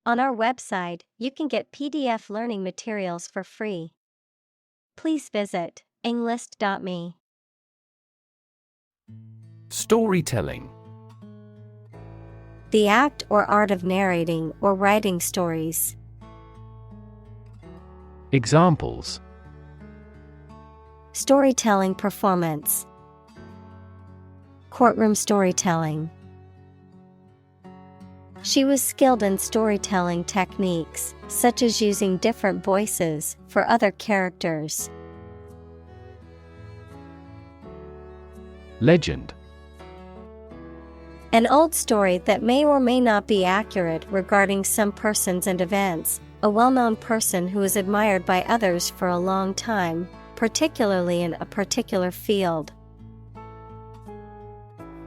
On our website, you can get PDF learning materials for free. Please visit englist.me. Storytelling. The act or art of narrating or writing stories. Examples: Storytelling performance. Courtroom storytelling. She was skilled in storytelling techniques, such as using different voices for other characters. Legend. An old story that may or may not be accurate regarding some persons and events, a well-known person who is admired by others for a long time, particularly in a particular field.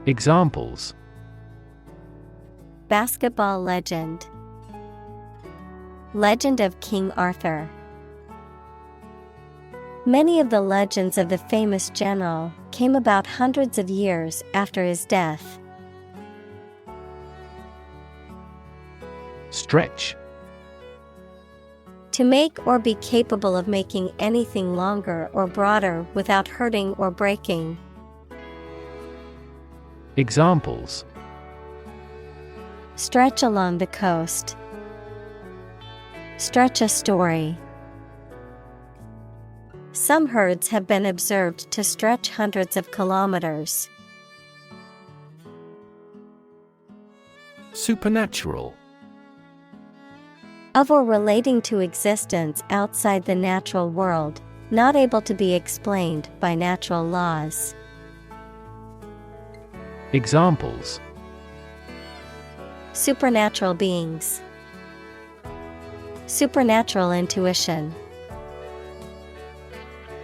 Examples: Basketball legend. Legend of King Arthur. Many of the legends of the famous general came about hundreds of years after his death. Stretch. To make or be capable of making anything longer or broader without hurting or breaking. Examples: Stretch along the coast. Stretch a story. Some herds have been observed to stretch hundreds of kilometers. Supernatural. Of or relating to existence outside the natural world, not able to be explained by natural laws. Examples: Supernatural beings. Supernatural intuition.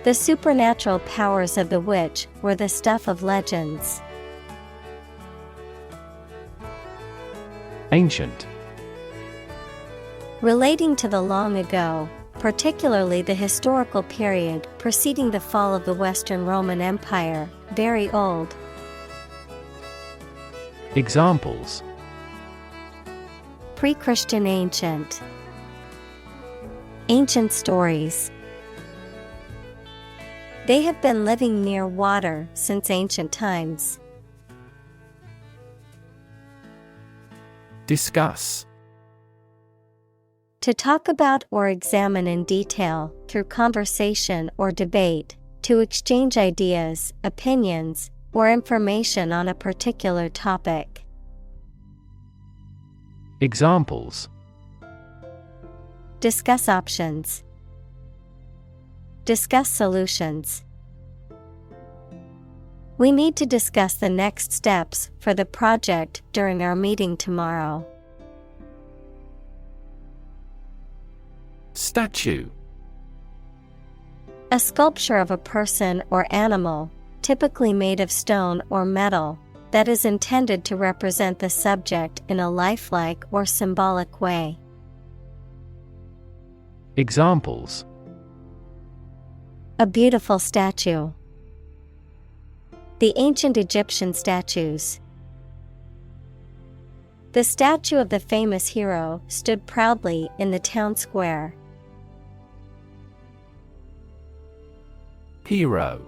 The supernatural powers of the witch were the stuff of legends. Ancient. Relating to the long ago, particularly the historical period preceding the fall of the Western Roman Empire, very old. Examples: Pre-Christian ancient. Ancient stories. They have been living near water since ancient times. Discuss. To talk about or examine in detail, through conversation or debate, to exchange ideas, opinions, or information on a particular topic. Examples: Discuss options. Discuss solutions. We need to discuss the next steps for the project during our meeting tomorrow. Statue. A sculpture of a person or animal, typically made of stone or metal, that is intended to represent the subject in a lifelike or symbolic way. Examples: A beautiful statue. The ancient Egyptian statues. The statue of the famous hero stood proudly in the town square. Hero.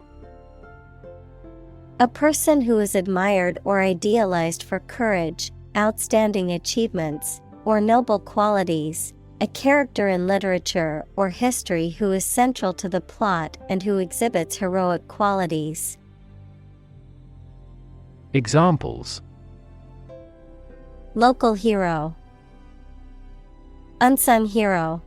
A person who is admired or idealized for courage, outstanding achievements, or noble qualities, a character in literature or history who is central to the plot and who exhibits heroic qualities. Examples: Local hero. Unsung hero.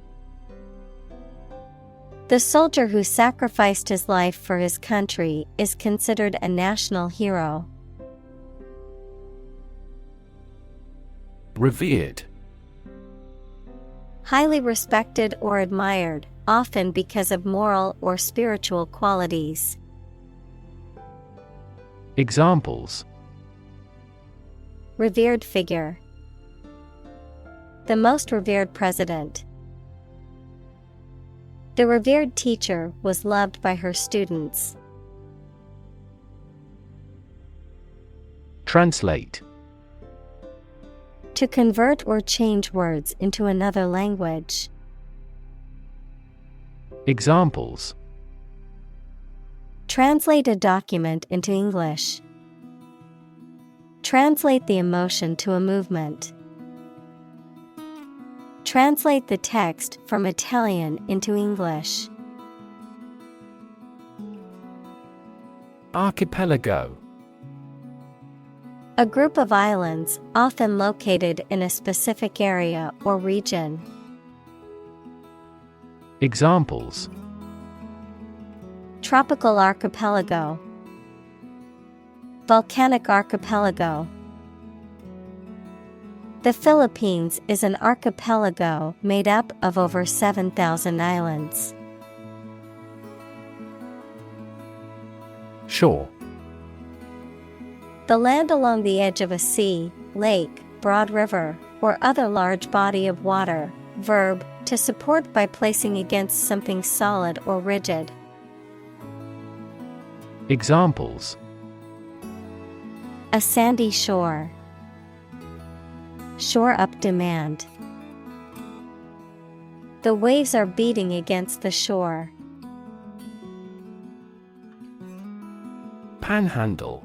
The soldier who sacrificed his life for his country is considered a national hero. Revered. Highly respected or admired, often because of moral or spiritual qualities. Examples: Revered figure. The most revered president. The revered teacher was loved by her students. Translate. To convert or change words into another language. Examples: Translate a document into English. Translate the emotion to a movement. Translate the text from Italian into English. Archipelago. A group of islands, often located in a specific area or region. Examples: Tropical archipelago. Volcanic archipelago. The Philippines is an archipelago made up of over 7,000 islands. Shore. The land along the edge of a sea, lake, broad river, or other large body of water. Verb, to support by placing against something solid or rigid. Examples: A sandy shore. Shore up demand. The waves are beating against the shore. Panhandle.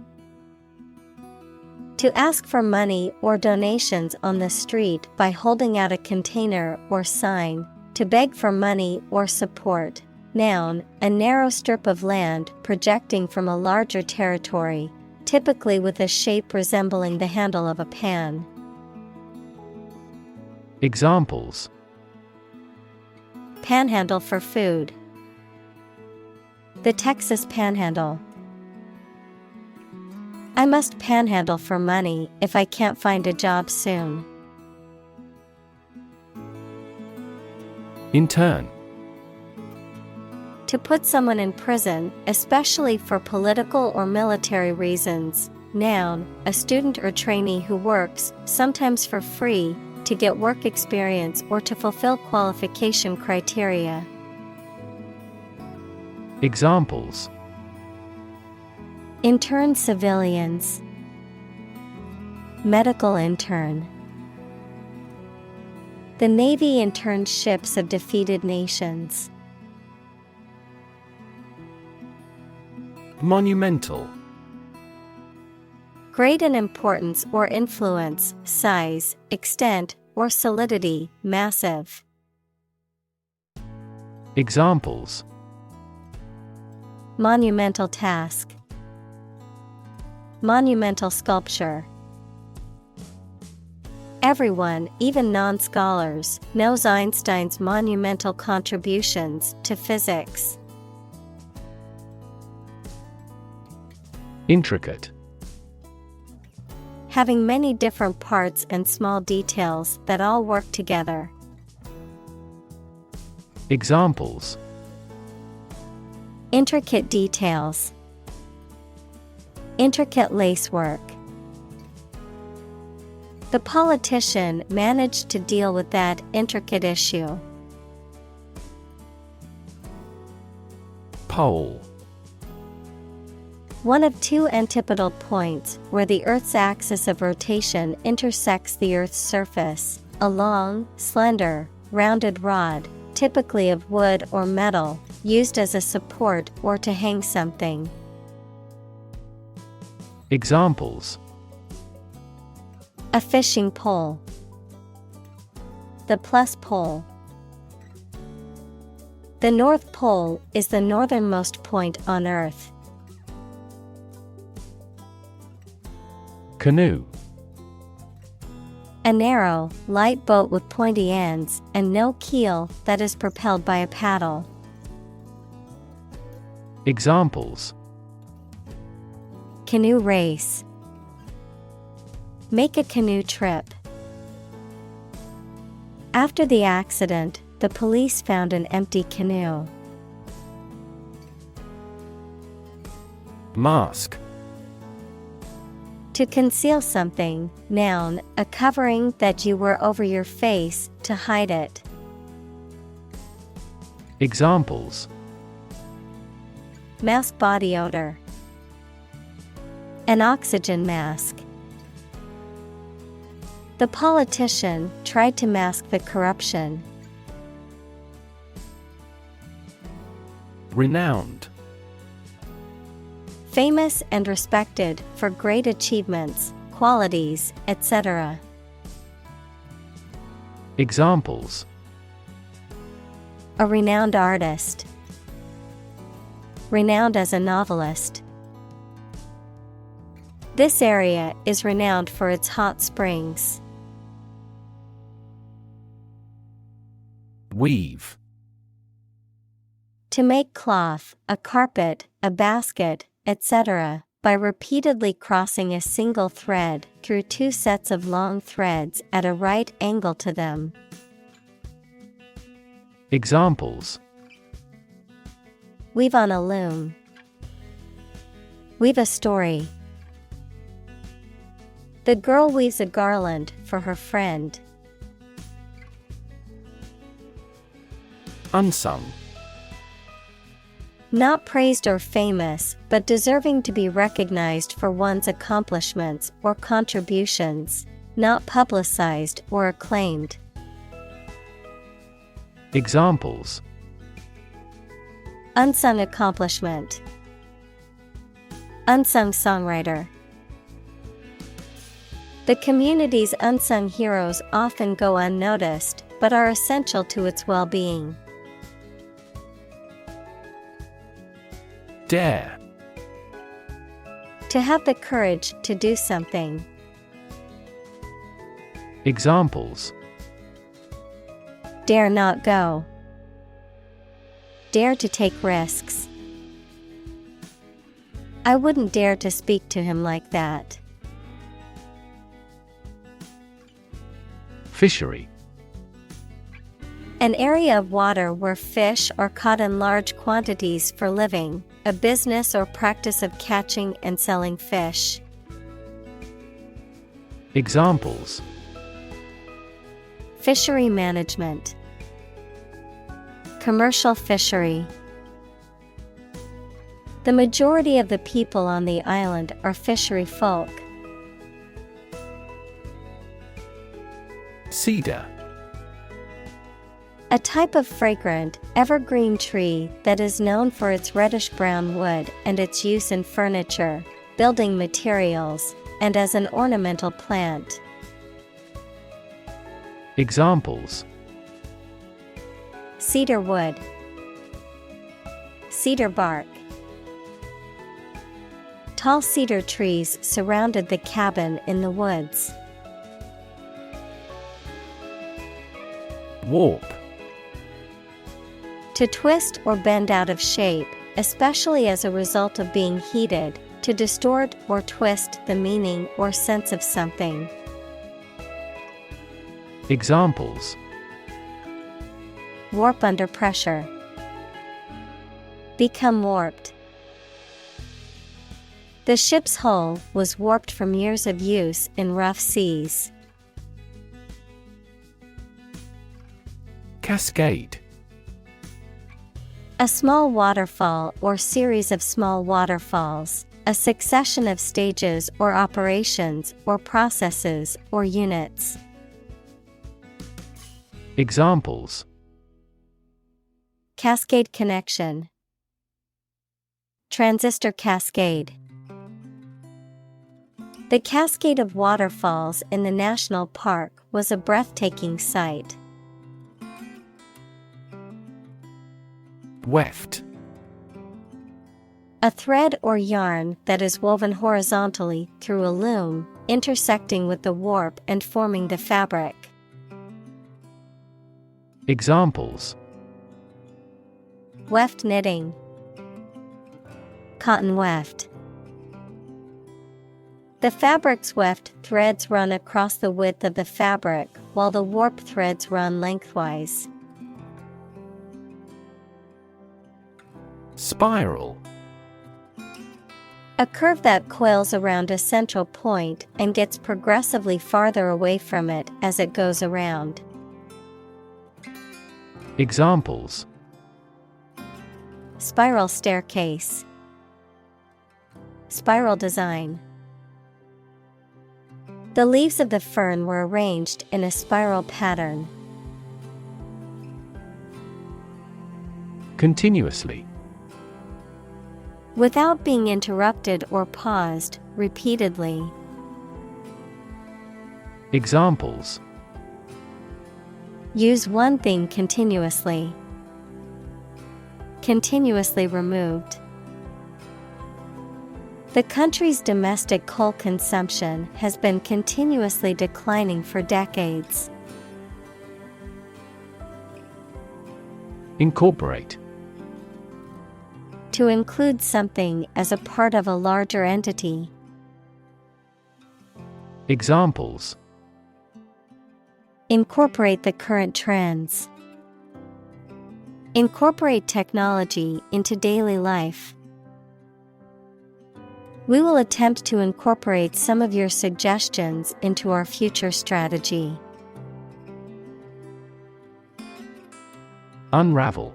To ask for money or donations on the street by holding out a container or sign. To beg for money or support. Noun, a narrow strip of land projecting from a larger territory, typically with a shape resembling the handle of a pan. Examples: Panhandle for food. The Texas Panhandle. I must panhandle for money if I can't find a job soon. Intern. To put someone in prison, especially for political or military reasons. Noun, a student or trainee who works, sometimes for free, to get work experience or to fulfill qualification criteria. Examples: Intern civilians. Medical intern. The Navy interned ships of defeated nations. Monumental. Great in importance or influence, size, extent, or solidity, massive. Examples: Monumental task. Monumental sculpture. Everyone, even non-scholars, knows Einstein's monumental contributions to physics. Intricate. Having many different parts and small details that all work together. Examples: Intricate details. Intricate lacework. The politician managed to deal with that intricate issue. Pole. One of two antipodal points where the Earth's axis of rotation intersects the Earth's surface. A long, slender, rounded rod, typically of wood or metal, used as a support or to hang something. Examples: A fishing pole. The plus pole. The North Pole is the northernmost point on Earth. Canoe. A narrow, light boat with pointy ends and no keel that is propelled by a paddle. Examples: Canoe race. Make a canoe trip. After the accident, the police found an empty canoe. Mask. To conceal something, noun, a covering that you wear over your face to hide it. Examples: Mask body odor. An oxygen mask. The politician tried to mask the corruption. Renowned. Famous and respected for great achievements, qualities, etc. Examples: A renowned artist. Renowned as a novelist. This area is renowned for its hot springs. Weave. To make cloth, a carpet, a basket, etc., by repeatedly crossing a single thread through two sets of long threads at a right angle to them. Examples: Weave on a loom. Weave a story. The girl weaves a garland for her friend. Unsung. Not praised or famous, but deserving to be recognized for one's accomplishments or contributions, not publicized or acclaimed. Examples: Unsung accomplishment. Unsung songwriter. The community's unsung heroes often go unnoticed, but are essential to its well-being. Dare. To have the courage to do something. Examples: Dare not go. Dare to take risks. I wouldn't dare to speak to him like that. Fishery. An area of water where fish are caught in large quantities for living, a business or practice of catching and selling fish. Examples: Fishery management. Commercial fishery. The majority of the people on the island are fishery folk. Cedar. A type of fragrant, evergreen tree that is known for its reddish-brown wood and its use in furniture, building materials, and as an ornamental plant. Examples: Cedar wood. Cedar bark. Tall cedar trees surrounded the cabin in the woods. Warp. To twist or bend out of shape, especially as a result of being heated, to distort or twist the meaning or sense of something. Examples: Warp under pressure. Become warped. The ship's hull was warped from years of use in rough seas. Cascade. A small waterfall or series of small waterfalls, a succession of stages or operations or processes or units. Examples: Cascade connection. Transistor cascade. The cascade of waterfalls in the national park was a breathtaking sight. Weft. A thread or yarn that is woven horizontally through a loom, intersecting with the warp and forming the fabric. Examples: Weft knitting. Cotton weft. The fabric's weft threads run across the width of the fabric, while the warp threads run lengthwise. Spiral. A curve that coils around a central point and gets progressively farther away from it as it goes around. Examples: Spiral staircase. Spiral design. The leaves of the fern were arranged in a spiral pattern. Continuously. Without being interrupted or paused, repeatedly. Examples: Use one thing continuously. Continuously removed. The country's domestic coal consumption has been continuously declining for decades. Incorporate. To include something as a part of a larger entity. Examples: Incorporate the current trends. Incorporate technology into daily life. We will attempt to incorporate some of your suggestions into our future strategy. Unravel.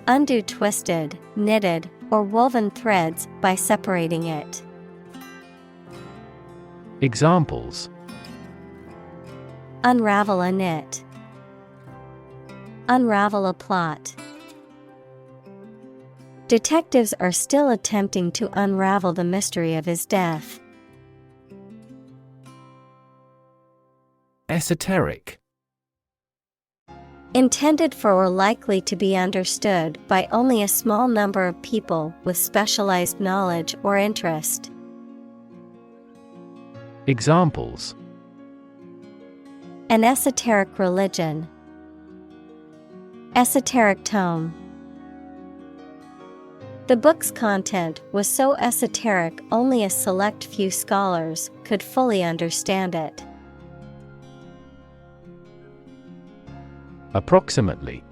Undo twisted, knitted, or woven threads by separating it. Examples: Unravel a knit. Unravel a plot. Detectives are still attempting to unravel the mystery of his death. Esoteric. Intended for or likely to be understood by only a small number of people with specialized knowledge or interest. Examples: An esoteric religion. Esoteric tone. The book's content was so esoteric only a select few scholars could fully understand it. Approximately.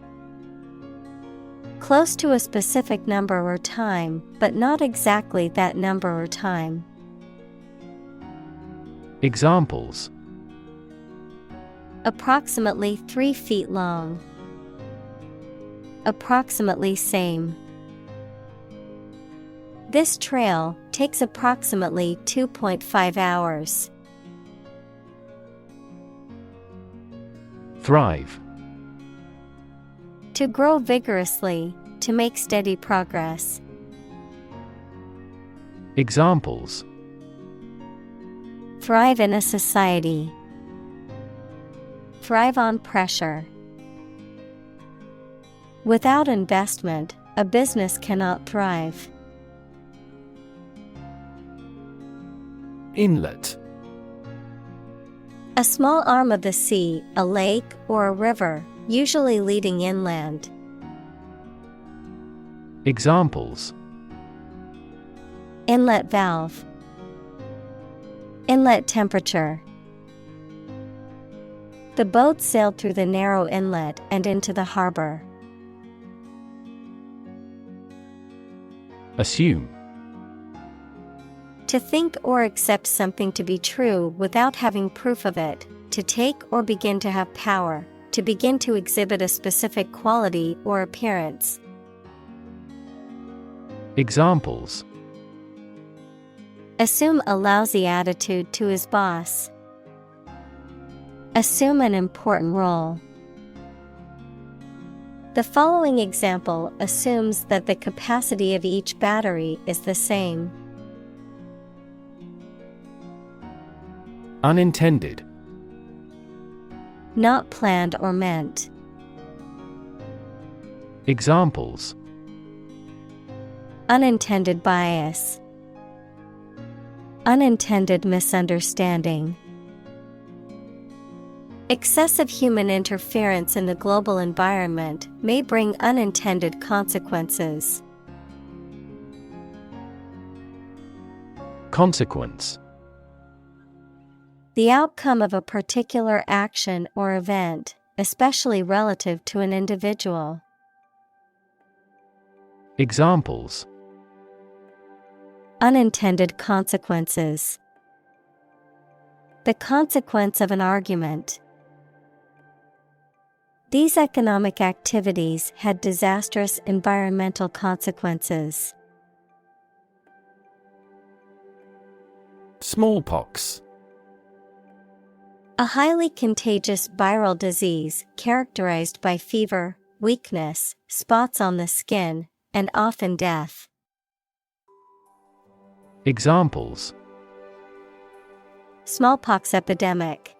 Close to a specific number or time, but not exactly that number or time. Examples: Approximately 3 feet long. Approximately same. This trail takes approximately 2.5 hours. Thrive. To grow vigorously, to make steady progress. Examples: Thrive in a society. Thrive on pressure. Without investment, a business cannot thrive. Inlet. A small arm of the sea, a lake, or a river, usually leading inland. Examples: Inlet valve. Inlet temperature. The boat sailed through the narrow inlet and into the harbor. Assume. To think or accept something to be true without having proof of it, to take or begin to have power, to begin to exhibit a specific quality or appearance. Examples: Assume a lousy attitude to his boss. Assume an important role. The following example assumes that the capacity of each battery is the same. Unintended. Not planned or meant. Examples: Unintended bias. Unintended misunderstanding. Excessive human interference in the global environment may bring unintended consequences. Consequence. The outcome of a particular action or event, especially relative to an individual. Examples: Unintended consequences. The consequence of an argument. These economic activities had disastrous environmental consequences. Smallpox. A highly contagious viral disease characterized by fever, weakness, spots on the skin, and often death. Examples: Smallpox epidemic.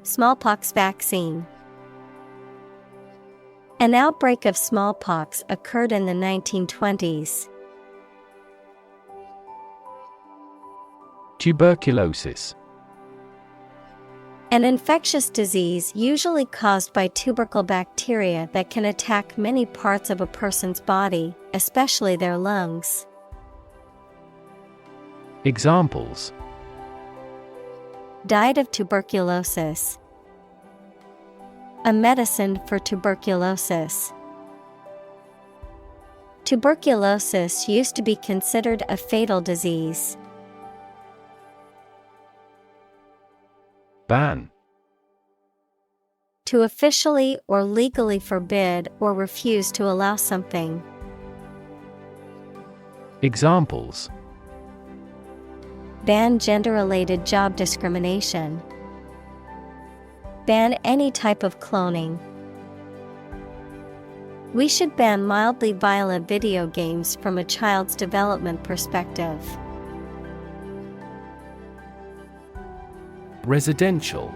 Smallpox vaccine. An outbreak of smallpox occurred in the 1920s. Tuberculosis. An infectious disease usually caused by tubercle bacteria that can attack many parts of a person's body, especially their lungs. Examples: Died of tuberculosis. A medicine for tuberculosis. Tuberculosis used to be considered a fatal disease. Ban. To officially or legally forbid or refuse to allow something. Examples: Ban gender-related job discrimination. Ban any type of cloning. We should ban mildly violent video games from a child's development perspective. Residential.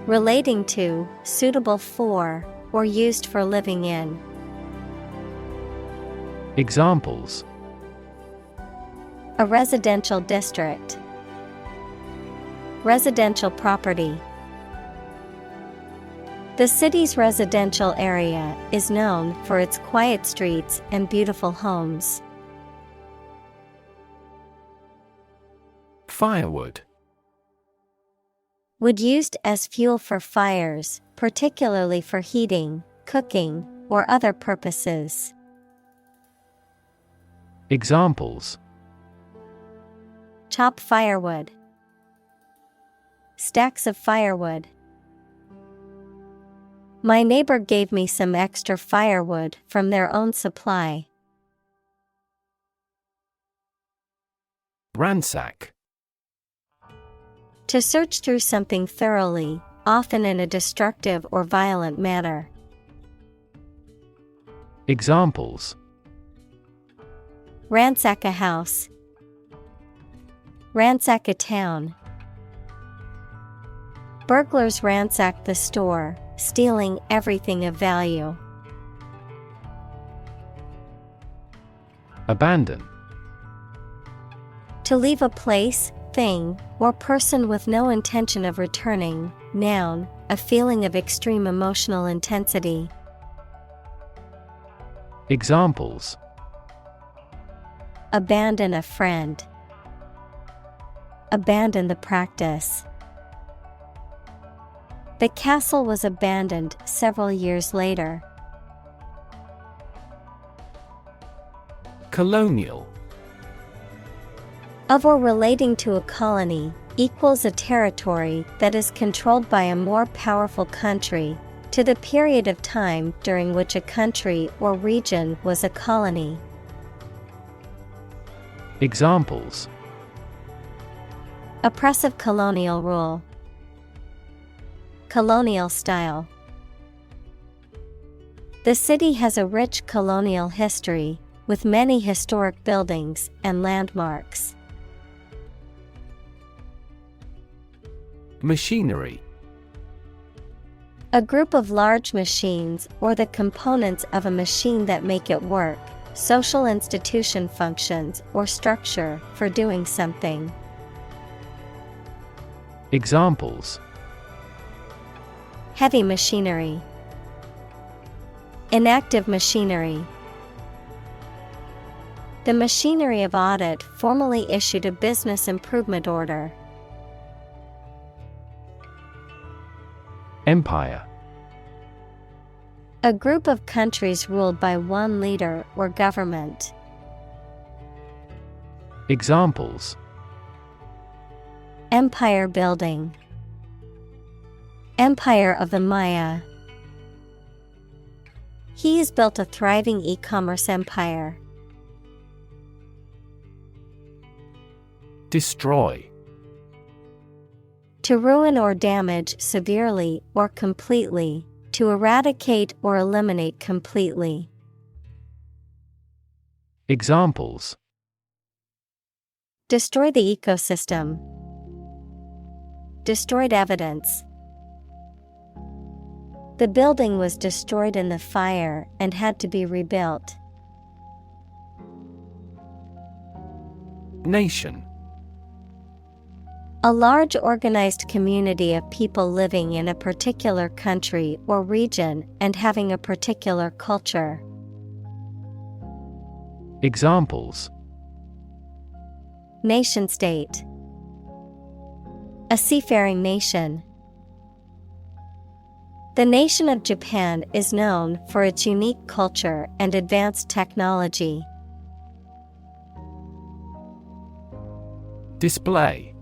Relating to, suitable for, or used for living in. Examples: A residential district. Residential property. The city's residential area is known for its quiet streets and beautiful homes. Firewood. Wood used as fuel for fires, particularly for heating, cooking, or other purposes. Examples: Chop firewood. Stacks of firewood. My neighbor gave me some extra firewood from their own supply. Ransack. To search through something thoroughly, often in a destructive or violent manner. Examples: Ransack a house. Ransack a town. Burglars ransacked the store, stealing everything of value. Abandon. To leave a place, thing, or person with no intention of returning. Noun, a feeling of extreme emotional intensity. Examples: Abandon a friend. Abandon the practice. The castle was abandoned several years later. Colonial. Of or relating to a colony, equals a territory that is controlled by a more powerful country, to the period of time during which a country or region was a colony. Examples: Oppressive colonial rule. Colonial style. The city has a rich colonial history, with many historic buildings and landmarks. Machinery. A group of large machines or the components of a machine that make it work, social institution functions or structure for doing something. Examples: Heavy machinery. Inactive machinery. The machinery of audit formally issued a business improvement order. Empire. A group of countries ruled by one leader or government. Examples: Empire building. Empire of the Maya. He has built a thriving e-commerce empire. Destroy. To ruin or damage severely or completely, to eradicate or eliminate completely. Examples: Destroy the ecosystem. Destroyed evidence. The building was destroyed in the fire and had to be rebuilt. Nation. A large organized community of people living in a particular country or region and having a particular culture. Examples: Nation-state. A seafaring nation. The nation of Japan is known for its unique culture and advanced technology. Display.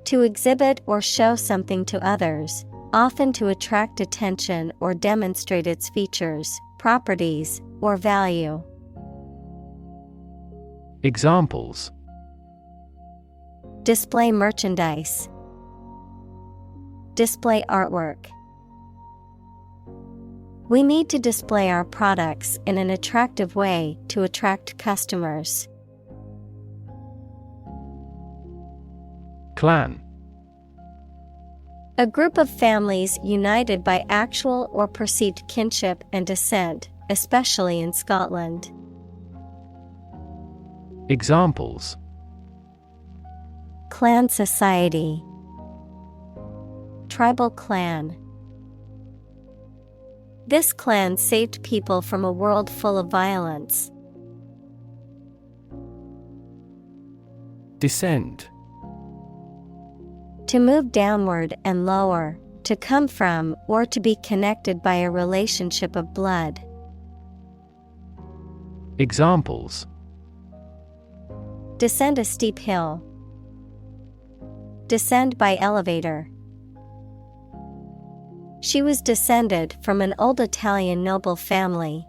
To exhibit or show something to others, often to attract attention or demonstrate its features, properties, or value. Examples: Display merchandise. Display artwork. We need to display our products in an attractive way to attract customers. Clan. A group of families united by actual or perceived kinship and descent, especially in Scotland. Examples: Clan society. Tribal clan. This clan saved people from a world full of violence. Descend. To move downward and lower, to come from or to be connected by a relationship of blood. Examples: Descend a steep hill. Descend by elevator. She was descended from an old Italian noble family.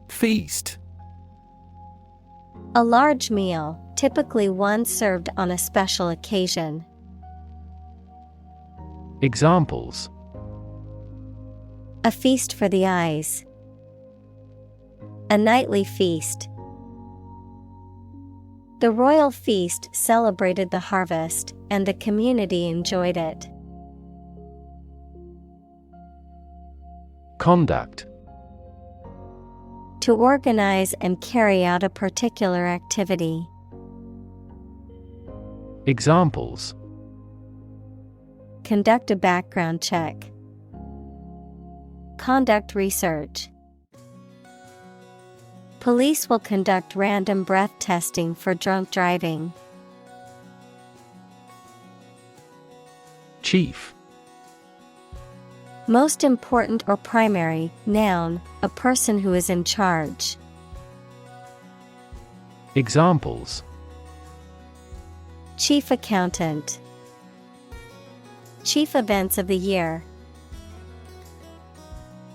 Feast. A large meal, typically one served on a special occasion. Examples: A feast for the eyes. A nightly feast. The royal feast celebrated the harvest, and the community enjoyed it. Conduct. To organize and carry out a particular activity. Examples: Conduct a background check. Conduct research. Police will conduct random breath testing for drunk driving. Chief. Most important or primary, noun, a person who is in charge. Examples: Chief accountant. Chief events of the year.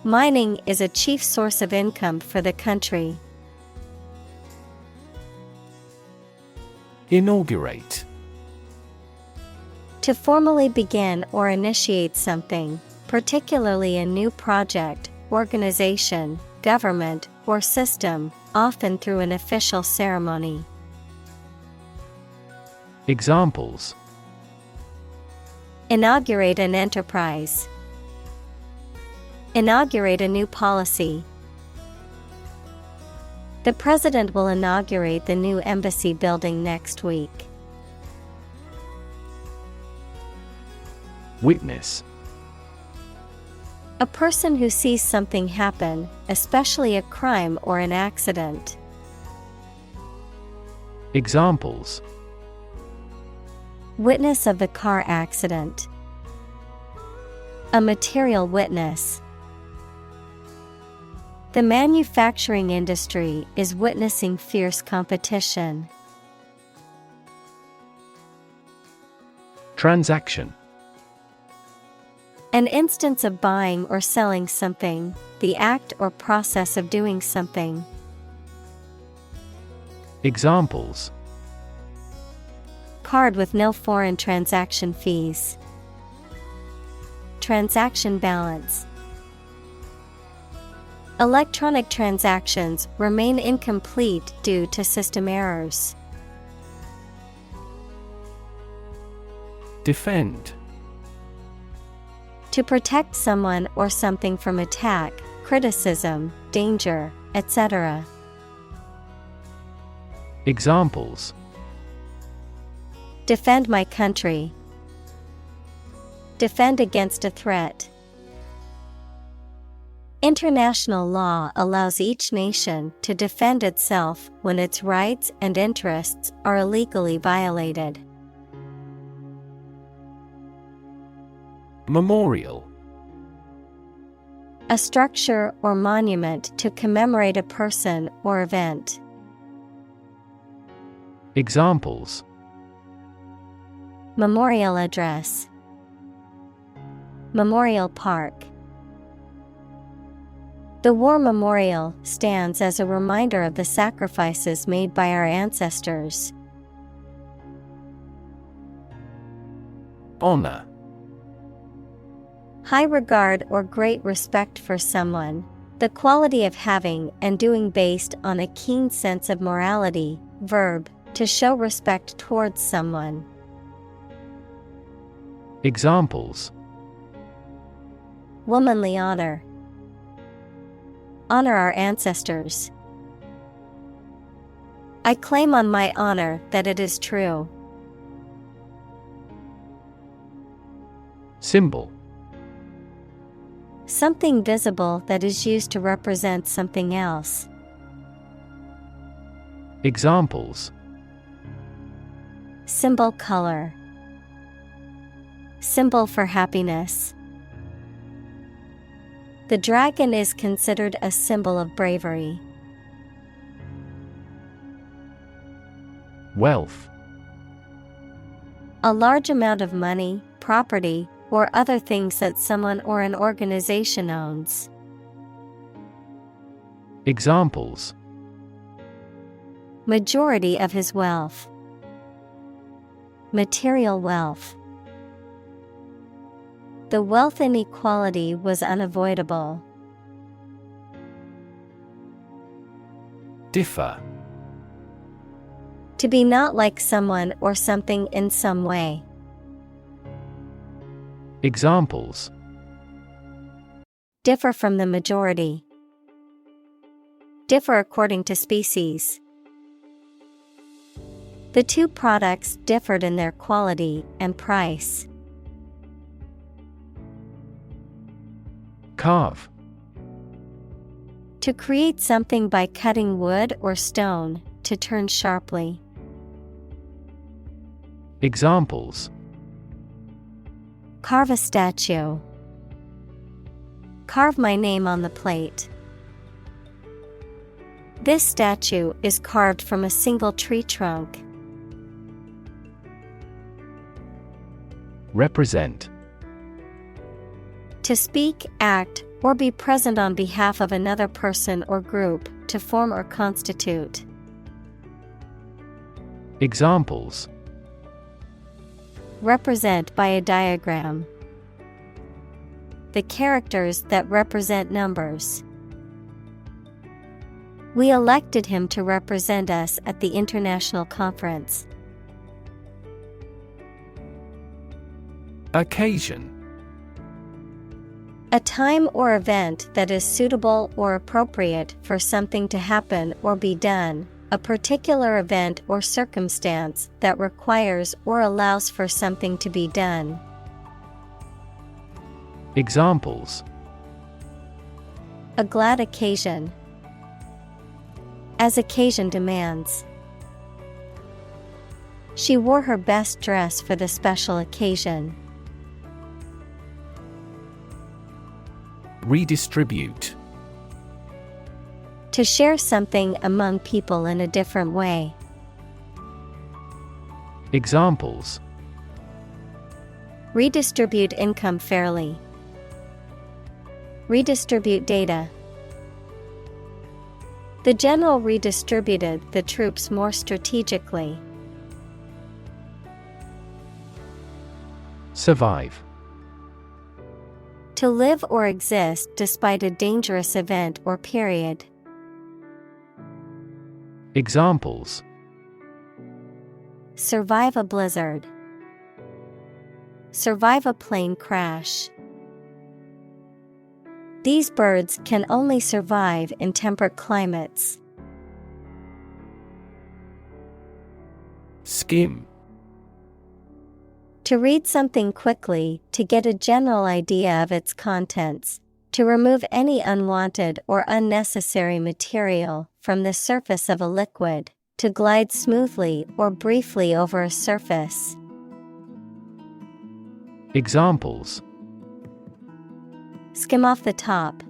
Mining is a chief source of income for the country. Inaugurate. To formally begin or initiate something, particularly a new project, organization, government, or system, often through an official ceremony. Examples: Inaugurate an enterprise. Inaugurate a new policy. The president will inaugurate the new embassy building next week. Witness. A person who sees something happen, especially a crime or an accident. Examples: Witness of the car accident. A material witness. The manufacturing industry is witnessing fierce competition. Transaction. An instance of buying or selling something, the act or process of doing something. Examples: card with no foreign transaction fees. Transaction balance. Electronic transactions remain incomplete due to system errors. Defend. To protect someone or something from attack, criticism, danger, etc. Examples: defend my country. Defend against a threat. International law allows each nation to defend itself when its rights and interests are illegally violated. Memorial. A structure or monument to commemorate a person or event. Examples: memorial address. Memorial park. The war memorial stands as a reminder of the sacrifices made by our ancestors. Honor. High regard or great respect for someone, the quality of having and doing based on a keen sense of morality. Verb, to show respect towards someone. Examples: womanly honor. Honor our ancestors. I claim on my honor that it is true. Symbol. Something visible that is used to represent something else. Examples: symbol color. Symbol for happiness. The dragon is considered a symbol of bravery. Wealth. A large amount of money, property, or other things that someone or an organization owns. Examples: majority of his wealth. Material wealth. The wealth inequality was unavoidable. Differ. To be not like someone or something in some way. Examples: differ from the majority. Differ according to species. The two products differed in their quality and price. Carve. To create something by cutting wood or stone, to turn sharply. Examples: carve a statue. Carve my name on the plate. This statue is carved from a single tree trunk. Represent. To speak, act, or be present on behalf of another person or group, to form or constitute. Examples: represent by a diagram. The characters that represent numbers. We elected him to represent us at the international conference. Occasion. A time or event that is suitable or appropriate for something to happen or be done, a particular event or circumstance that requires or allows for something to be done. Examples: a glad occasion. As occasion demands. She wore her best dress for the special occasion. Redistribute. To share something among people in a different way. Examples: redistribute income fairly. Redistribute data. The general redistributed the troops more strategically. Survive. To live or exist despite a dangerous event or period. Examples: Survive a blizzard. Survive a plane crash. These birds can only survive in temperate climates. Skim. To read something quickly, to get a general idea of its contents, to remove any unwanted or unnecessary material from the surface of a liquid, to glide smoothly or briefly over a surface. Examples: Skim off the top.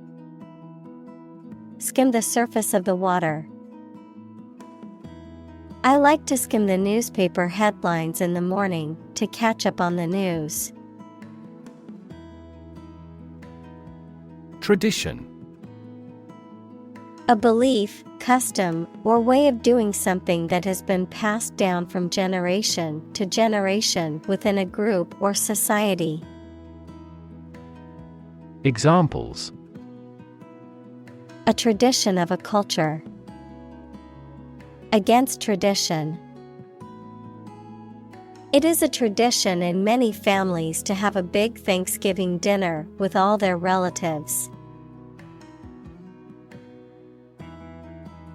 Skim the surface of the water. I like to skim the newspaper headlines in the morning to catch up on the news. Tradition. A belief, custom, or way of doing something that has been passed down from generation to generation within a group or society. Examples: A tradition of a culture. Against tradition. It is a tradition in many families to have a big Thanksgiving dinner with all their relatives.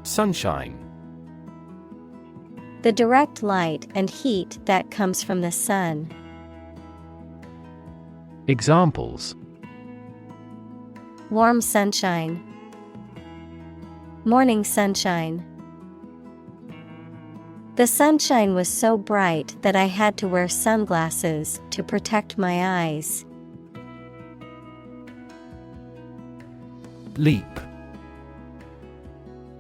Sunshine. The direct light and heat that comes from the sun. Examples: Warm sunshine. Morning sunshine. The sunshine was so bright that I had to wear sunglasses to protect my eyes. Leap.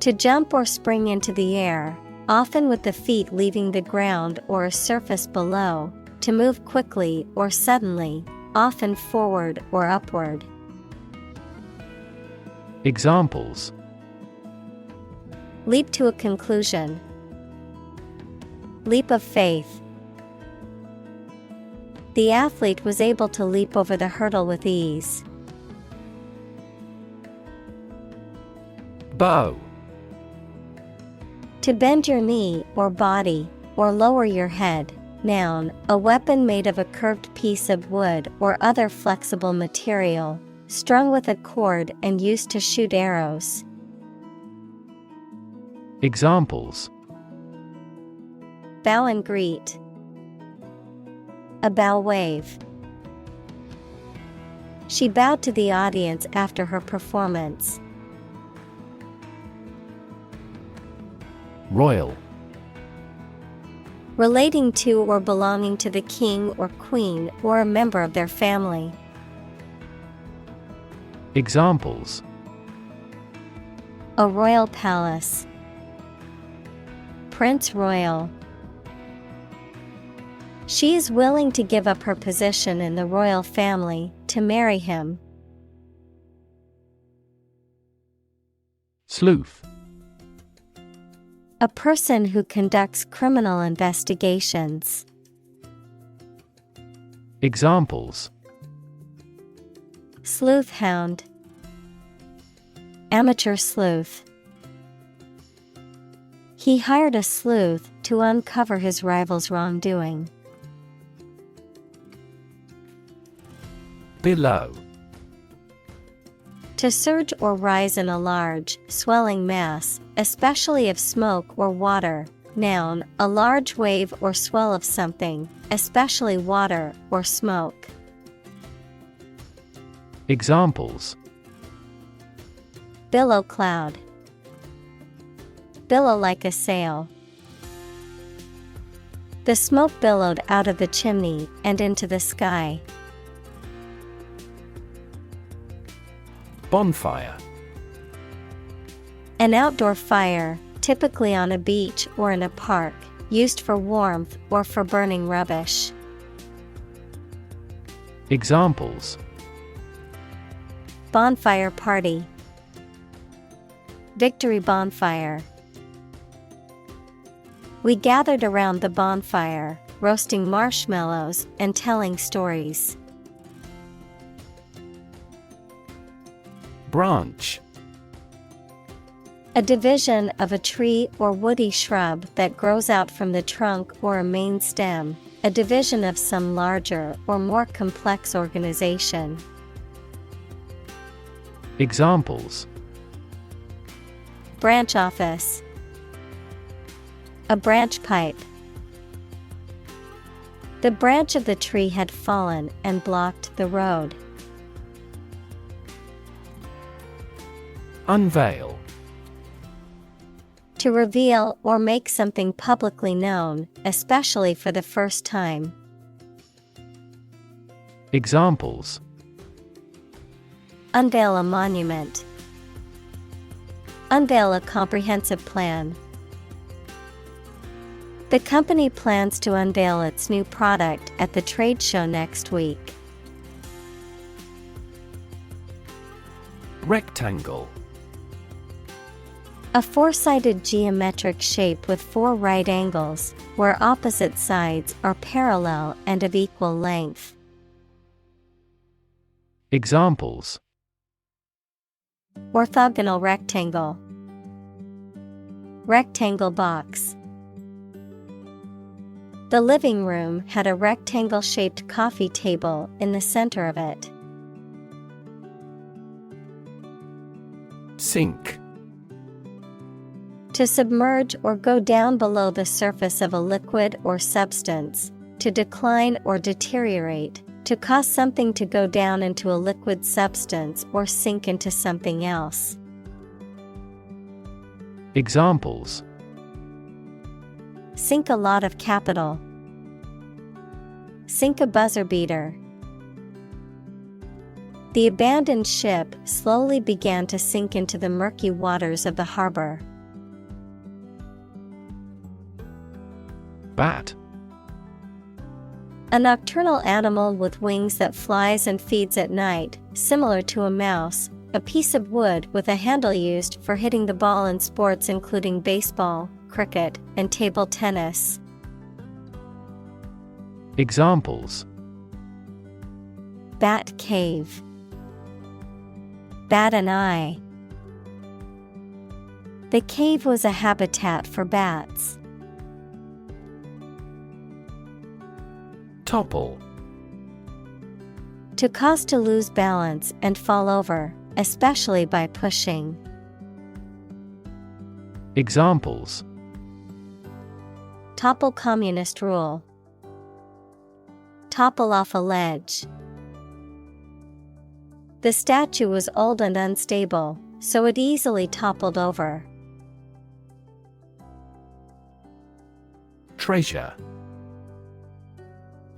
To jump or spring into the air, often with the feet leaving the ground or a surface below, to move quickly or suddenly, often forward or upward. Examples: Leap to a conclusion. Leap of faith. The athlete was able to leap over the hurdle with ease. Bow. To bend your knee or body, or lower your head. Noun, a weapon made of a curved piece of wood or other flexible material, strung with a cord and used to shoot arrows. Examples: Bow and greet. A bow wave. She bowed to the audience after her performance. Royal. Relating to or belonging to the king or queen or a member of their family. Examples: A royal palace. Prince Royal. She is willing to give up her position in the royal family to marry him. Sleuth. A person who conducts criminal investigations. Examples: Sleuth hound. Amateur sleuth. He hired a sleuth to uncover his rival's wrongdoing. Below. To surge or rise in a large, swelling mass, especially of smoke or water. Noun, a large wave or swell of something, especially water or smoke. Examples: Billow cloud. Billow like a sail. The smoke billowed out of the chimney and into the sky. Bonfire. An outdoor fire, typically on a beach or in a park, used for warmth or for burning rubbish. Examples: Bonfire party. Victory bonfire. We gathered around the bonfire, roasting marshmallows and telling stories. Branch. A division of a tree or woody shrub that grows out from the trunk or a main stem, a division of some larger or more complex organization. Examples: Branch office. A branch pipe. The branch of the tree had fallen and blocked the road. Unveil. To reveal or make something publicly known, especially for the first time. Examples: Unveil a monument. Unveil a comprehensive plan. The company plans to unveil its new product at the trade show next week. Rectangle. A four-sided geometric shape with four right angles, where opposite sides are parallel and of equal length. Examples: Orthogonal rectangle. Rectangle box. The living room had a rectangle-shaped coffee table in the center of it. Sink. To submerge or go down below the surface of a liquid or substance, to decline or deteriorate, to cause something to go down into a liquid substance or sink into something else. Examples: Sink a lot of capital. Sink a buzzer beater. The abandoned ship slowly began to sink into the murky waters of the harbor. Bat. A nocturnal animal with wings that flies and feeds at night, similar to a mouse, a piece of wood with a handle used for hitting the ball in sports including baseball, cricket, and table tennis. Examples: Bat cave. Bat an eye. The cave was a habitat for bats. Topple. To cause to lose balance and fall over, especially by pushing. Examples: Topple communist rule. Topple off a ledge. The statue was old and unstable, so it easily toppled over. Treasure.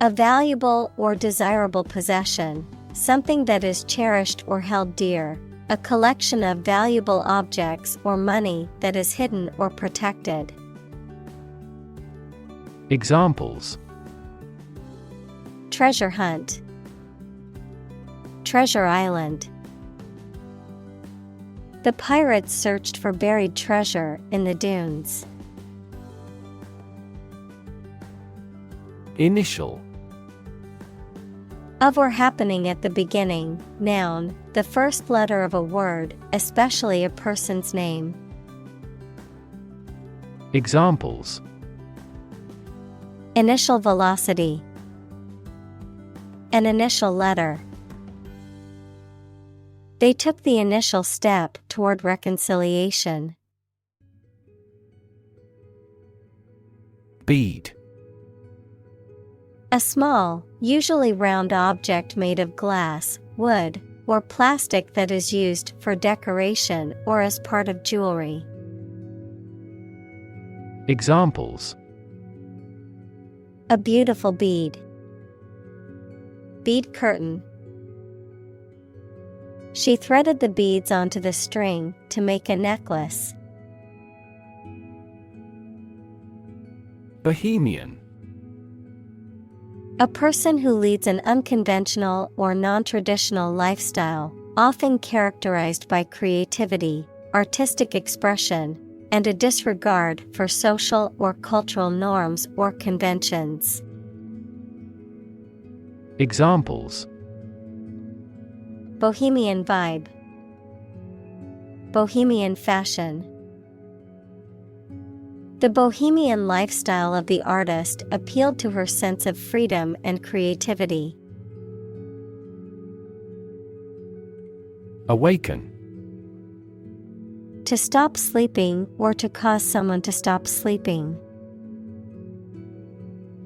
A valuable or desirable possession, something that is cherished or held dear, a collection of valuable objects or money that is hidden or protected. Examples: Treasure hunt. Treasure island. The pirates searched for buried treasure in the dunes. Initial. Of or happening at the beginning, noun, the first letter of a word, especially a person's name. Examples: Initial velocity. An initial letter. They took the initial step toward reconciliation. Bead. A small, usually round object made of glass, wood, or plastic that is used for decoration or as part of jewelry. Examples: A beautiful bead. Bead curtain. She threaded the beads onto the string to make a necklace. Bohemian. A person who leads an unconventional or non-traditional lifestyle, often characterized by creativity, artistic expression, and a disregard for social or cultural norms or conventions. Examples: Bohemian vibe, Bohemian fashion. The bohemian lifestyle of the artist appealed to her sense of freedom and creativity. Awaken. To stop sleeping or to cause someone to stop sleeping.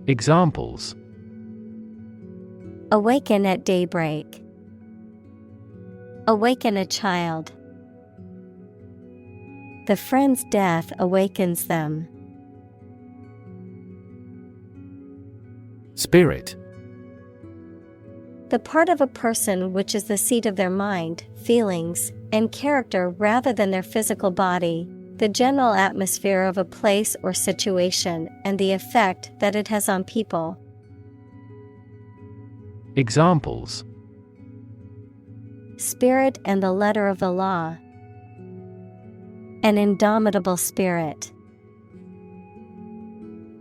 Examples: Awaken at daybreak, awaken a child. The friend's death awakens them. Spirit. The part of a person which is the seat of their mind, feelings, and character rather than their physical body, the general atmosphere of a place or situation, and the effect that it has on people. Examples: Spirit and the letter of the law. An indomitable spirit.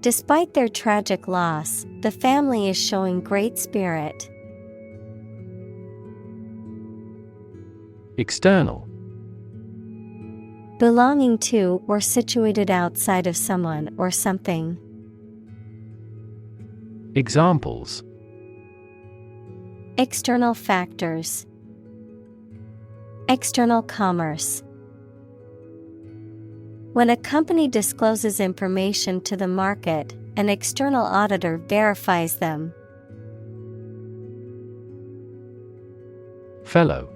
Despite their tragic loss, the family is showing great spirit. External. Belonging to or situated outside of someone or something. Examples: External factors. External commerce. When a company discloses information to the market, an external auditor verifies them. Fellow.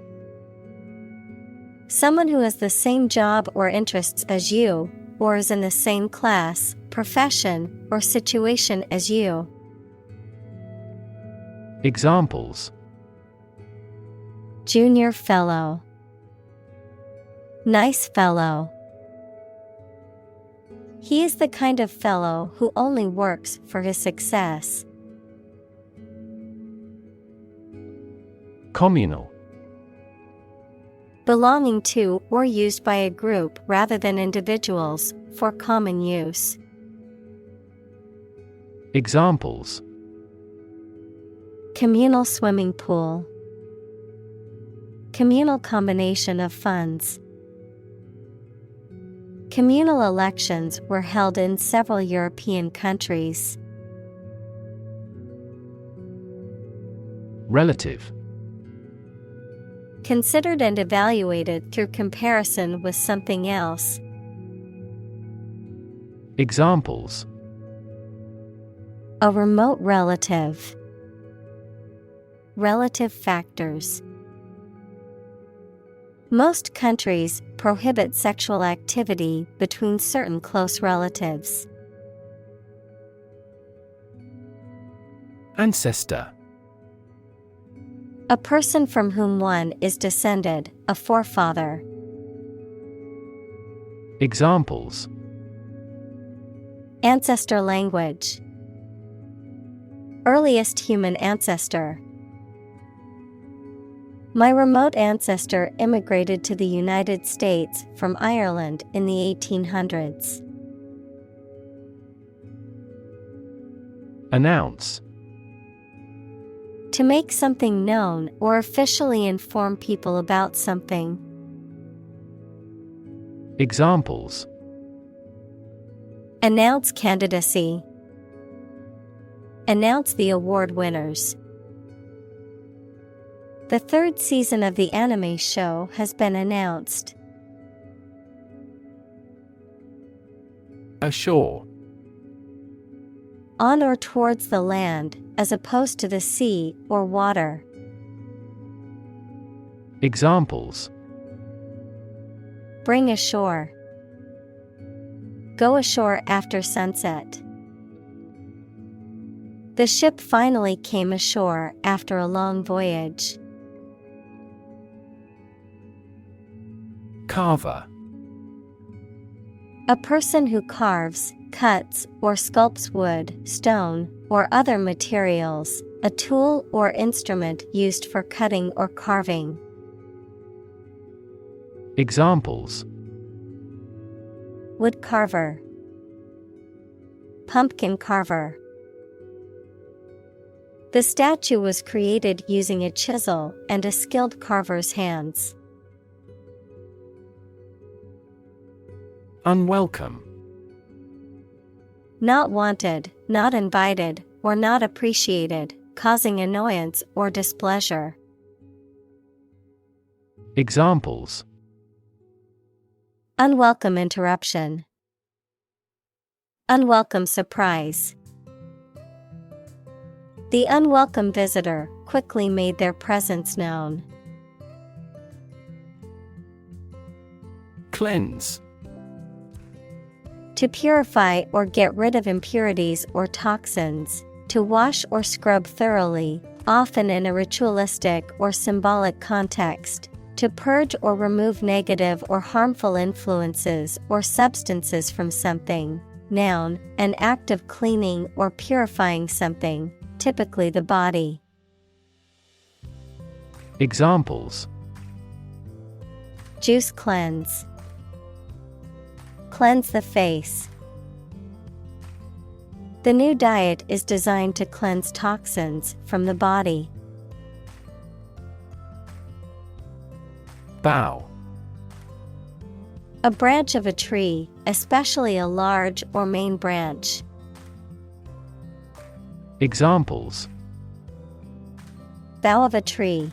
Someone who has the same job or interests as you, or is in the same class, profession, or situation as you. Examples: Junior fellow. Nice fellow. He is the kind of fellow who only works for his success. Communal. Belonging to or used by a group rather than individuals, for common use. Examples: Communal swimming pool. Communal combination of funds. Communal elections were held in several European countries. Relative. Considered and evaluated through comparison with something else. Examples: A remote relative. Relative factors. Most countries prohibit sexual activity between certain close relatives. Ancestor. A person from whom one is descended, a forefather. Examples: Ancestor language. Earliest human ancestor. My remote ancestor immigrated to the United States from Ireland in the 1800s. Announce. To make something known or officially inform people about something. Examples: Announce candidacy. Announce the award winners. The third season of the anime show has been announced. Ashore. On or towards the land, as opposed to the sea or water. Examples: Bring ashore. Go ashore after sunset. The ship finally came ashore after a long voyage. Carver. A person who carves, cuts, or sculpts wood, stone, or other materials, a tool or instrument used for cutting or carving. Examples: wood carver. Pumpkin carver. The statue was created using a chisel and a skilled carver's hands. Unwelcome. Not wanted, not invited, or not appreciated, causing annoyance or displeasure. Examples: Unwelcome interruption. Unwelcome surprise. The unwelcome visitor quickly made their presence known. Cleanse. To purify or get rid of impurities or toxins, to wash or scrub thoroughly, often in a ritualistic or symbolic context, to purge or remove negative or harmful influences or substances from something. Noun, an act of cleaning or purifying something, typically the body. Examples: Juice cleanse. Cleanse the face. The new diet is designed to cleanse toxins from the body. Bough. A branch of a tree, especially a large or main branch. Examples: Bough of a tree.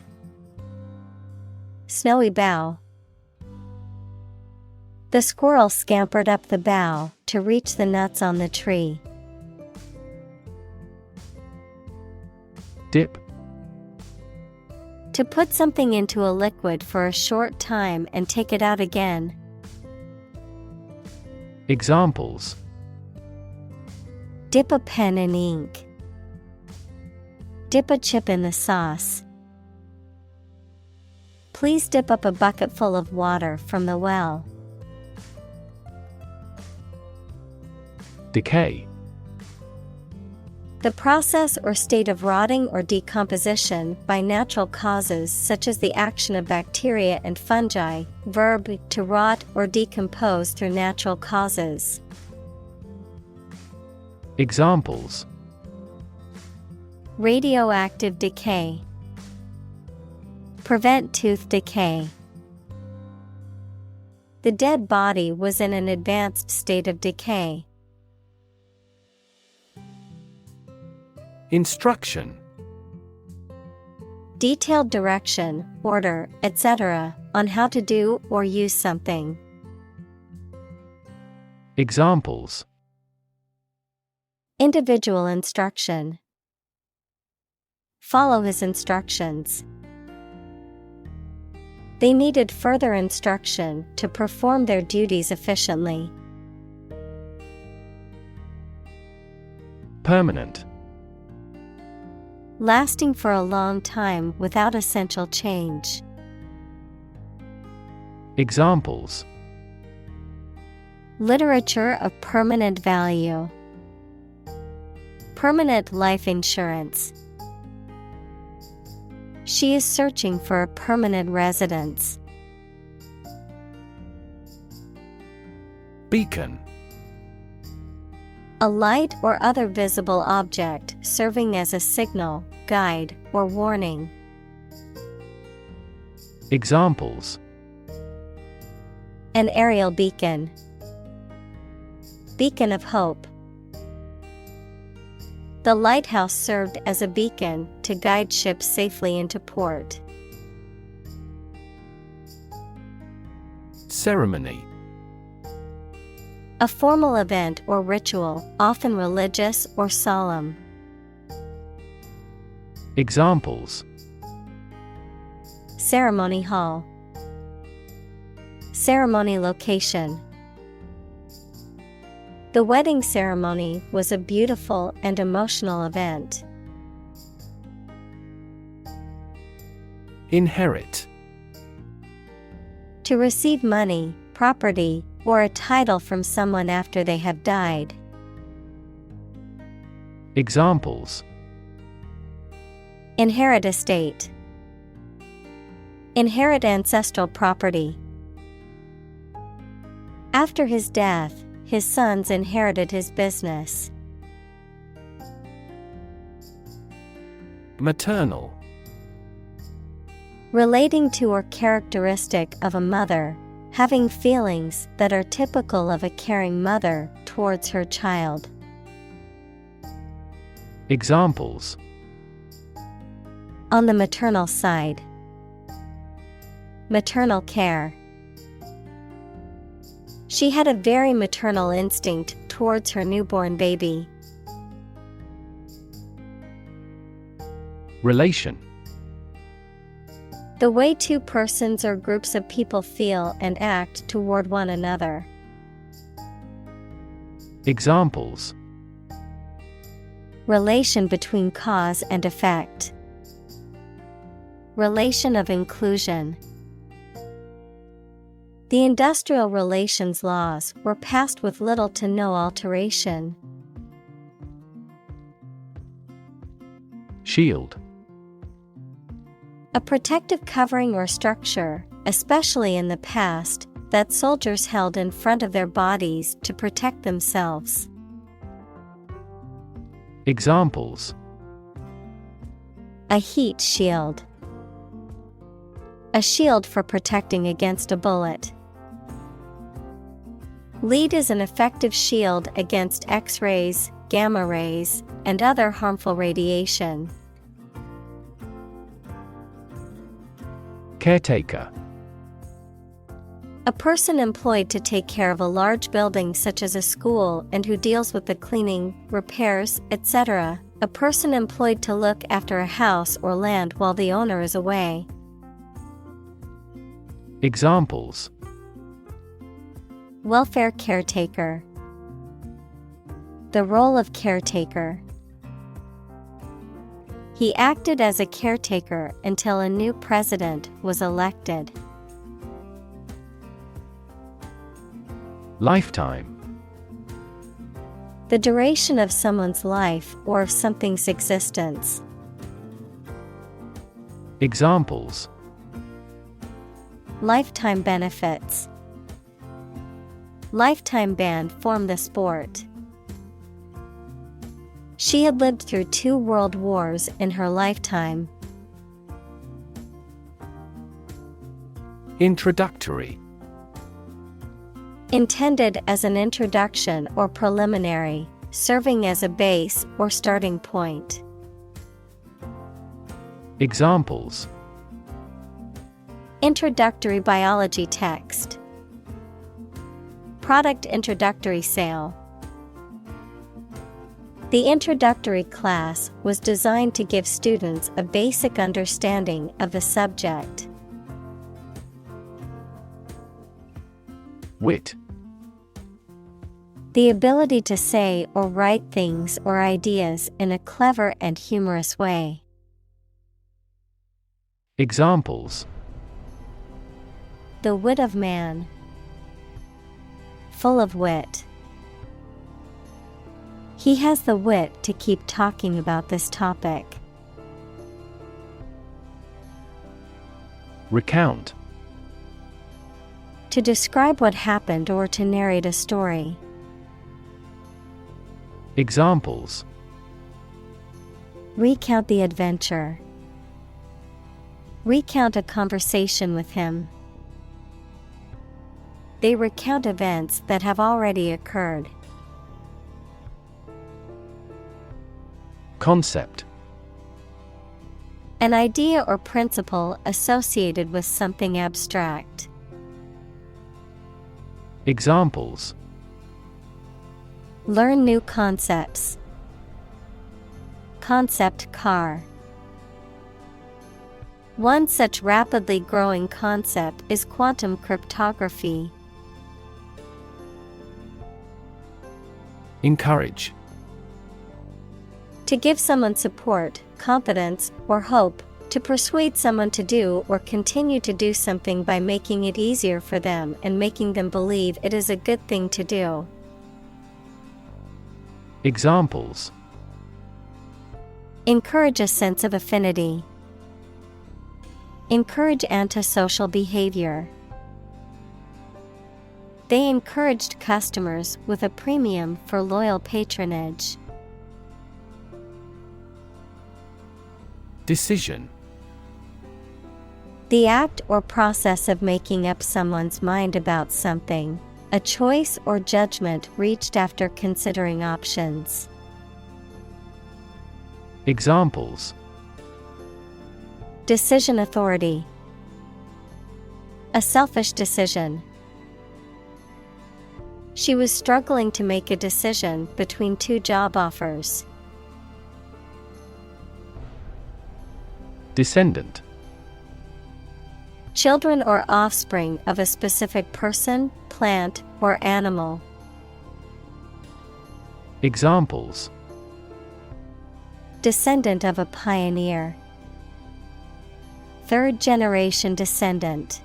Snowy bough. The squirrel scampered up the bough to reach the nuts on the tree. Dip. To put something into a liquid for a short time and take it out again. Examples: Dip a pen in ink. Dip a chip in the sauce. Please dip up a bucket full of water from the well. Decay. The process or state of rotting or decomposition by natural causes such as the action of bacteria and fungi. Verb, to rot or decompose through natural causes. Examples: Radioactive decay. Prevent tooth decay. The dead body was in an advanced state of decay. Instruction. Detailed direction, order, etc., on how to do or use something. Examples: Individual instruction. Follow his instructions. They needed further instruction to perform their duties efficiently. Permanent. Lasting for a long time without essential change. Examples: Literature of permanent value. Permanent life insurance. She is searching for a permanent residence. Beacon. A light or other visible object serving as a signal, guide, or warning. Examples: An aerial beacon. Beacon of hope. The lighthouse served as a beacon to guide ships safely into port. Ceremony. A formal event or ritual, often religious or solemn. Examples: Ceremony hall. Ceremony location. The wedding ceremony was a beautiful and emotional event. Inherit. To receive money, property, or a title from someone after they have died. Examples: Inherit estate. Inherit ancestral property. After his death, his sons inherited his business. Maternal. Relating to or characteristic of a mother, having feelings that are typical of a caring mother towards her child. Examples: On the maternal side. Maternal care. She had a very maternal instinct towards her newborn baby. Relation. The way two persons or groups of people feel and act toward one another. Examples: Relation between cause and effect. Relation of inclusion. The industrial relations laws were passed with little to no alteration. Shield. A protective covering or structure, especially in the past, that soldiers held in front of their bodies to protect themselves. Examples: A heat shield. A shield for protecting against a bullet. Lead is an effective shield against X-rays, gamma rays, and other harmful radiation. Caretaker. A person employed to take care of a large building such as a school and who deals with the cleaning, repairs, etc. A person employed to look after a house or land while the owner is away. Examples: Welfare caretaker. The role of caretaker. He acted as a caretaker until a new president was elected. Lifetime. The duration of someone's life or of something's existence. Examples: Lifetime benefits. Lifetime ban formed the sport. She had lived through 2 world wars in her lifetime. Introductory. Intended as an introduction or preliminary, serving as a base or starting point. Examples: Introductory biology text. Product introductory sale. The introductory class was designed to give students a basic understanding of the subject. Wit. The ability to say or write things or ideas in a clever and humorous way. Examples: The wit of man. Full of wit. He has the wit to keep talking about this topic. Recount. To describe what happened or to narrate a story. Examples: Recount the adventure. Recount a conversation with him. They recount events that have already occurred. Concept. An idea or principle associated with something abstract. Examples: Learn new concepts. Concept car. One such rapidly growing concept is quantum cryptography. Encourage. To give someone support, confidence, or hope, to persuade someone to do or continue to do something by making it easier for them and making them believe it is a good thing to do. Examples: Encourage a sense of affinity. Encourage antisocial behavior. They encouraged customers with a premium for loyal patronage. Decision. The act or process of making up someone's mind about something, a choice or judgment reached after considering options. Examples: Decision authority. A selfish decision. She was struggling to make a decision between two job offers. Descendant. Children or offspring of a specific person, plant, or animal. Examples: Descendant of a pioneer. Third-generation descendant.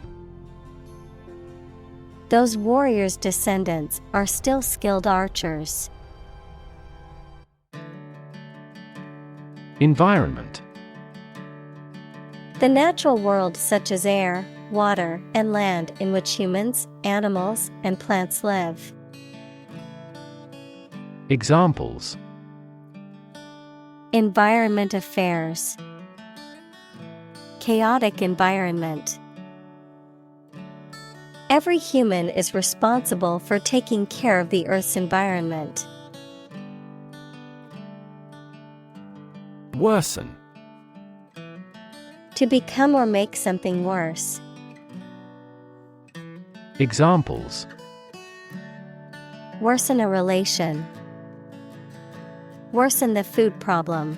Those warriors' descendants are still skilled archers. Environment. The natural world such as air, water, and land in which humans, animals, and plants live. Examples: Environment affairs. Chaotic environment. Every human is responsible for taking care of the Earth's environment. Worsen. To become or make something worse. Examples: Worsen a relation. Worsen the food problem.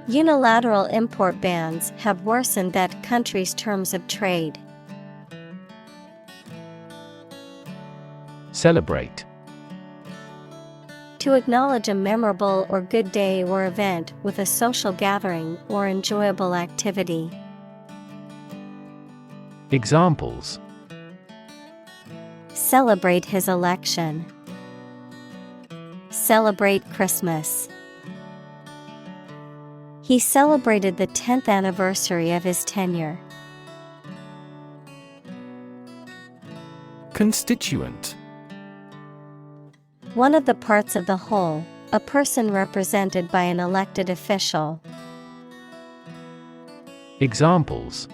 Unilateral import bans have worsened that country's terms of trade. Celebrate. To acknowledge a memorable or good day or event with a social gathering or enjoyable activity. Examples: Celebrate his election. Celebrate Christmas. He celebrated the 10th anniversary of his tenure. Constituent. One of the parts of the whole, a person represented by an elected official. Examples: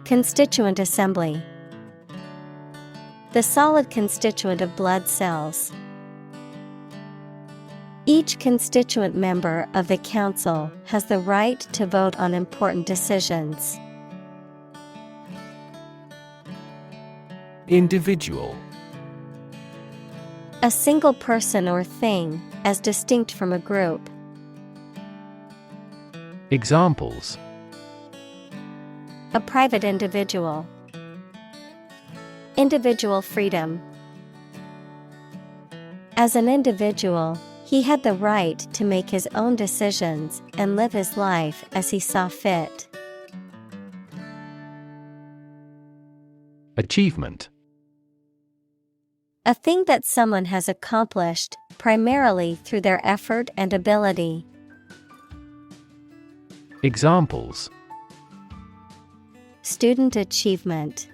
Constituent assembly. The solid constituent of blood cells. Each constituent member of the council has the right to vote on important decisions. Individual. A single person or thing, as distinct from a group. Examples: A private individual. Individual freedom. As an individual, he had the right to make his own decisions and live his life as he saw fit. Achievement. A thing that someone has accomplished, primarily through their effort and ability. Examples: Student achievement.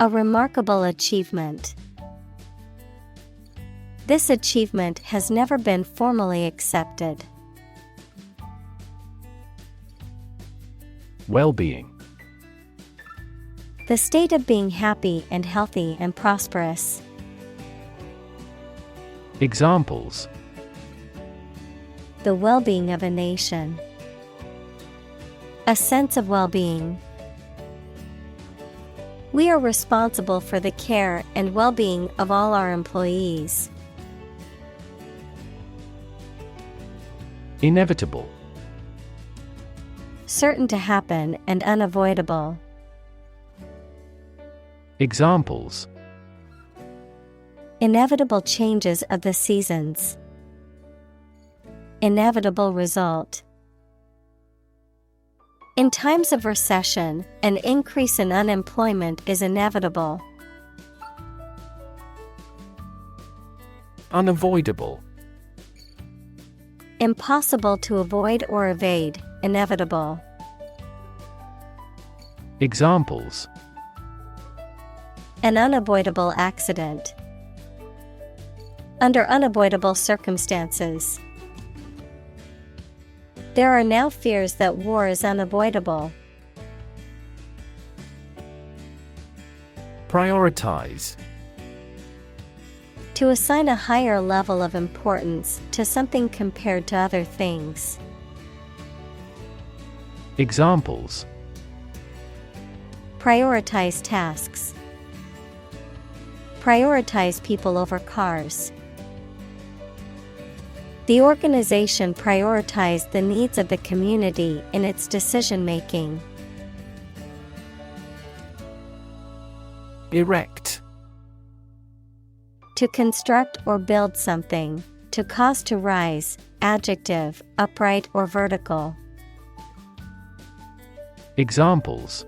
A remarkable achievement. This achievement has never been formally accepted. Well-being. The state of being happy and healthy and prosperous. Examples: The well-being of a nation. A sense of well-being. We are responsible for the care and well-being of all our employees. Inevitable. Certain to happen and unavoidable. Examples: Inevitable changes of the seasons. Inevitable result. In times of recession, an increase in unemployment is inevitable. Unavoidable. Impossible to avoid or evade, inevitable. Examples: an unavoidable accident. Under unavoidable circumstances. There are now fears that war is unavoidable. Prioritize. To assign a higher level of importance to something compared to other things. Examples: prioritize tasks. Prioritize people over cars. The organization prioritized the needs of the community in its decision-making. Erect. To construct or build something, to cause to rise, adjective, upright or vertical. Examples: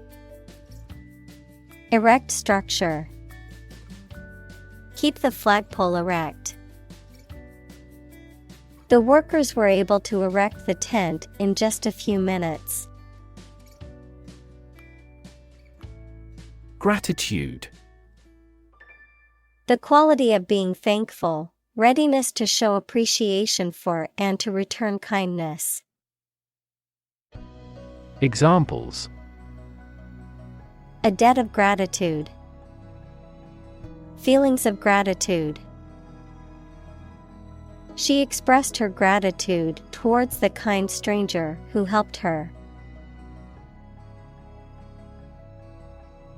erect structure. Keep the flagpole erect. The workers were able to erect the tent in just a few minutes. Gratitude. The quality of being thankful, readiness to show appreciation for and to return kindness. Examples: a debt of gratitude. Feelings of gratitude. She expressed her gratitude towards the kind stranger who helped her.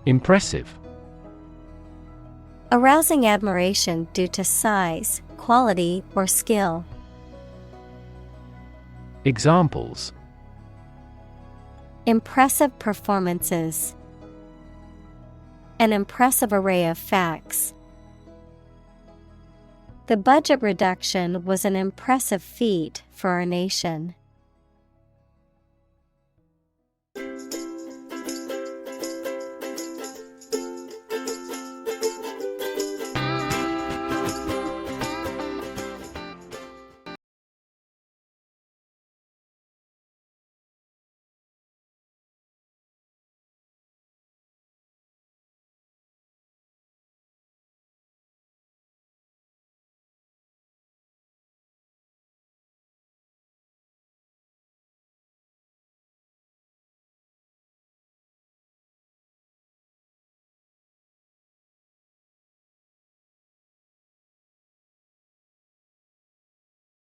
Impressive. Arousing admiration due to size, quality, or skill. Examples: impressive performances. An impressive array of facts. The budget reduction was an impressive feat for our nation.